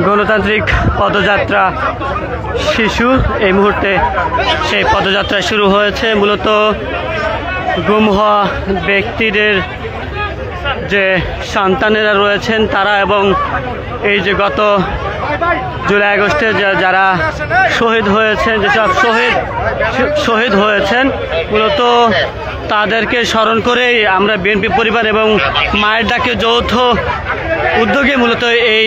গণতান্ত্রিক পদযাত্রা শিশু এই মুহূর্তে সেই পদযাত্রা শুরু হয়েছে। মূলত গুম হওয়া ব্যক্তিদের যে সন্তানেরা রয়েছেন তারা এবং এই যে গত জুলাই আগস্টে যারা শহীদ হয়েছেন, যেসব শহীদ হয়েছেন, মূলত তাদেরকে স্মরণ করেই আমরা বিএনপি পরিবার এবং মায়ের ডাকে যৌথ উদ্যোগে মূলত এই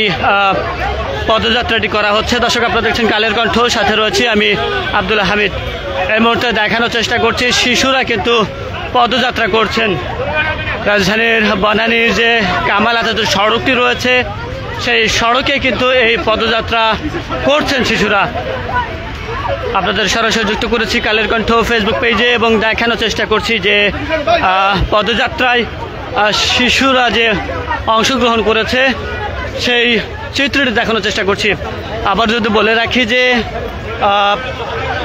পদযাত্রাটি করা হচ্ছে। দর্শক, আপনারা দেখছেন কালের কণ্ঠ, সাথে রয়েছি আমি আব্দুল হামিদ। এই মুহূর্তে দেখানোর চেষ্টা করছি শিশুরা কিন্তু পদযাত্রা করছেন। রাজধানীর বনানীর যে কামাল আতাতুর্ক সড়কটি রয়েছে সেই সড়কে কিন্তু এই পদযাত্রা করছেন শিশুরা। আপনাদের সরাসরি যুক্ত করেছি কালের কণ্ঠ ফেসবুক পেজে এবং দেখানোর চেষ্টা করছি যে পদযাত্রায় শিশুরা যে অংশগ্রহণ করেছে সেই চিত্রটি দেখানোর চেষ্টা করছি। আবার যদি বলে রাখি যে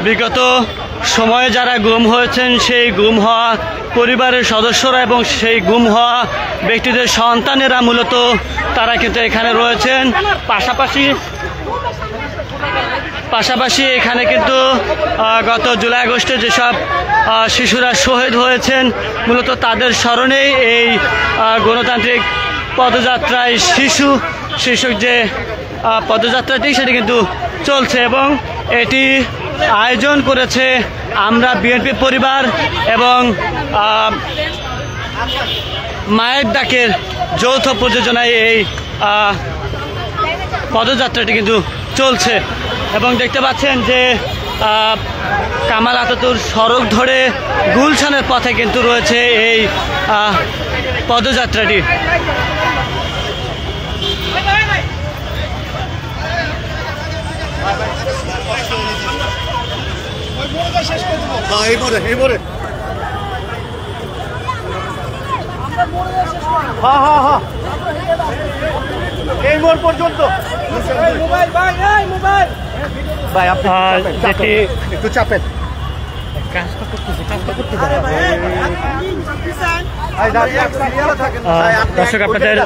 বিগত সময়ে যারা গুম হয়েছেন সেই গুম হওয়া পরিবারের সদস্যরা এবং সেই গুম হওয়া ব্যক্তিদের সন্তানেরা মূলত তারা কিন্তু এখানে রয়েছেন। পাশাপাশি এখানে কিন্তু গত জুলাই আগস্টে যেসব শিশুরা শহীদ হয়েছেন মূলত তাদের স্মরণেই এই গণতান্ত্রিক পদযাত্রায় শীর্ষক যে পদযাত্রাটি সেটি কিন্তু চলছে এবং এটি আয়োজন করেছে আমরা বিএনপি পরিবার এবং মায়ের ডাকের যৌথ প্রযোজনায় এই পদযাত্রাটি কিন্তু চলছে। এবং দেখতে পাচ্ছেন যে কামাল আতাতুর্ক সড়ক ধরে গুলশানের পথে কিন্তু রয়েছে এই পদযাত্রাটি। এই মোড় পর্যন্ত ভাই আপনি একটু চাপেন। দর্শক, আপনাদের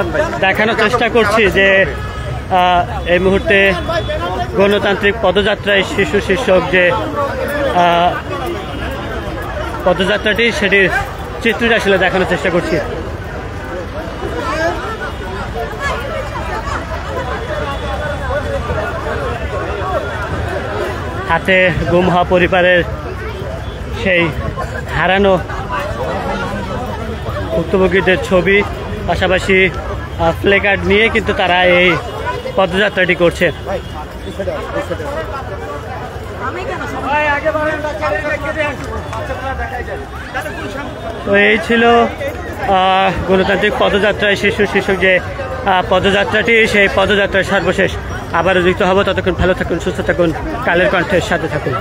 দেখানোর চেষ্টা করছি যে এই মুহূর্তে গণতান্ত্রিক পদযাত্রায় শিশু শীর্ষক যে পদযাত্রাটি সেটির চিত্রটি আসলে দেখানোর চেষ্টা করছি। হাতে গুম হওয়া পরিবারের সেই হারানো ভুক্তভোগীদের ছবি, পাশাপাশি প্লেকার্ড নিয়ে কিন্তু তারা এই পদযাত্রাটি করছে। তো এই ছিল গণতান্ত্রিক পদযাত্রায় শিশু শীর্ষক যে পদযাত্রাটি, সেই পদযাত্রার সর্বশেষ। আবারও যুক্ত হব, ততক্ষণ ভালো থাকুন, সুস্থ থাকুন, কালের কণ্ঠের সাথে থাকুন।